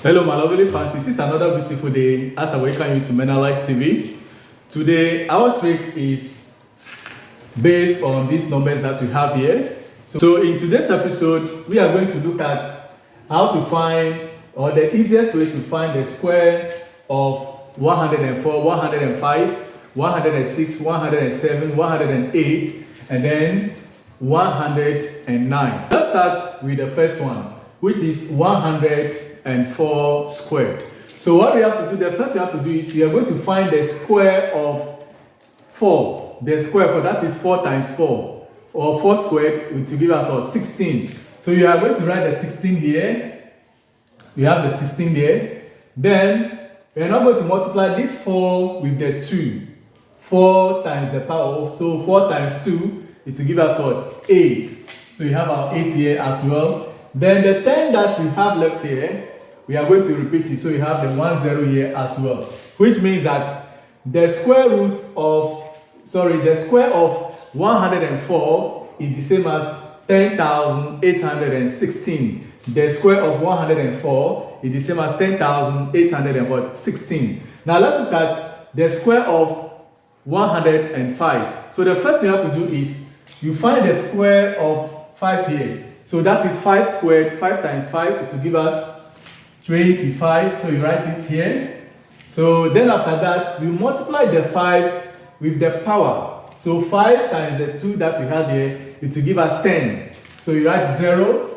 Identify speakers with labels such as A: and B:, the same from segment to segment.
A: Hello my lovely fans, it is another beautiful day as I welcome you to Menalights TV. Today our trick is based on these numbers that we have here. So in today's episode we are going to look at how to find, or the easiest way to find the square of 104, 105, 106, 107, 108 and then 109. Let's start with the first one, which is 104 squared. So what we have to do, the first thing you have to do is you are going to find the square of 4. The square for that is 4 times 4, or 4 squared, which will give us 16. So you are going to write the 16 here. You have the 16 there. Then we are now going to multiply this 4 with the 2. 4 times the power of, so 4 times 2, it will give us 8. So you have our 8 here as well. Then the 10 that we have left here, we are going to repeat it. So you have the 10 here as well, which means that the square root of, the square of 104 is the same as 10,816. The square of 104 is the same as 10,816. Now let's look at the square of 105. So the first thing you have to do is you find the square of 5 here. So that is 5 squared, 5 times 5, it will give us 25. So you write it here. So then after that, we multiply the 5 with the power. So 5 times the 2 that we have here, it will give us 10. So you write 0,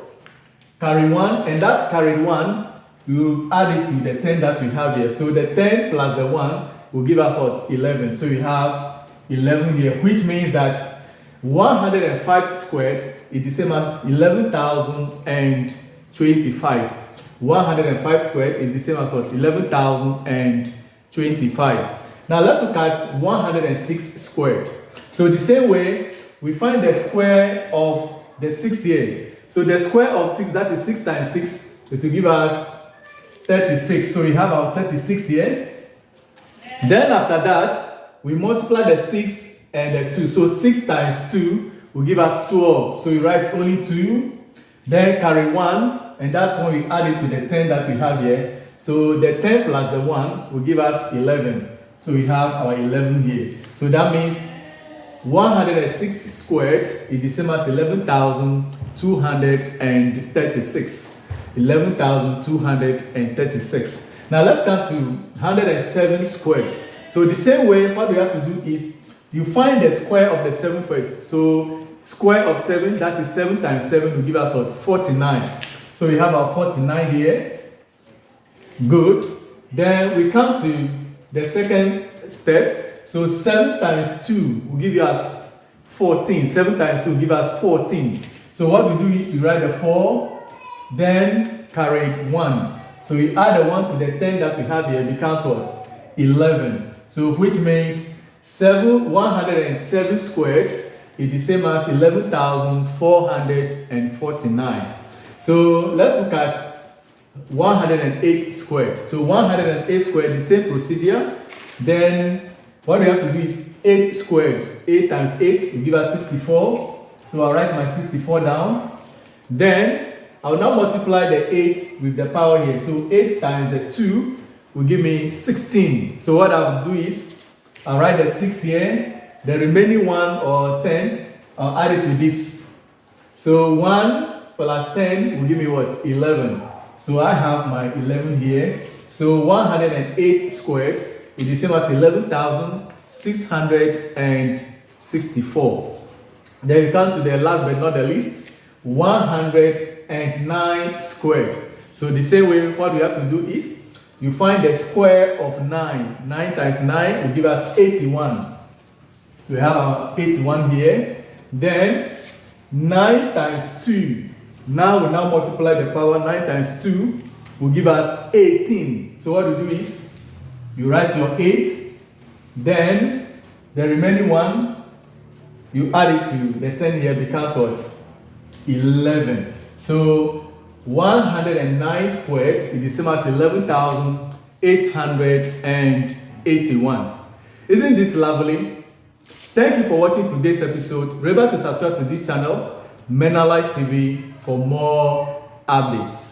A: carry 1, and that carried 1, you add it to the 10 that we have here. So the 10 plus the 1 will give us 11. So you have 11 here, which means that 105 squared is the same as 11,025. 105 squared is the same as 11,025. Now let's look at 106 squared. So the same way, we find the square of the 6 here. So the square of 6, that is 6 times 6, it will give us 36. So we have our 36 here. Then after that, we multiply the 6 and the 2. So 6 times 2 will give us 12. So we write only 2, then carry 1, and that's when we add it to the 10 that we have here. So the 10 plus the 1 will give us 11. So we have our 11 here. So that means 106 squared is the same as 11,236. 11,236. Now let's come to 107 squared. So the same way, what we have to do is you find the square of the 7 first. So square of 7, that is 7 times 7 will give us 49. So we have our 49 here. Good. Then we come to the second step. So 7 times 2 will give us 14. 7 times 2 will give us 14. So what we do is we write the 4, then carry 1. So we add the 1 to the 10 that we have here, becomes 11. So which means 107 squared is the same as 11,449. So let's look at 108 squared. So 108 squared, the same procedure. Then what we have to do is 8 squared. 8 times 8 will give us 64. So I'll write my 64 down. Then I'll now multiply the 8 with the power here. So 8 times the 2 will give me 16. So what I'll do is I'll write the 6 here. The remaining 1 or 10, I'll add it to this. So 1 plus 10 will give me 11. So I have my 11 here. So 108 squared is the same as 11,664. Then we come to the last but not the least, 109 squared. So the same way, what we have to do is you find the square of 9. 9 times 9 will give us 81. So we have our 81 here. Then 9 times 2. Now we multiply the power. 9 times 2 will give us 18. So what we do is you write your 8. Then the remaining 1, you add it to the 10 here, becomes 11. So 109 squared is the same as 11,881. Isn't this lovely? Thank you for watching today's episode. Remember to subscribe to this channel, Menalights TV, for more updates.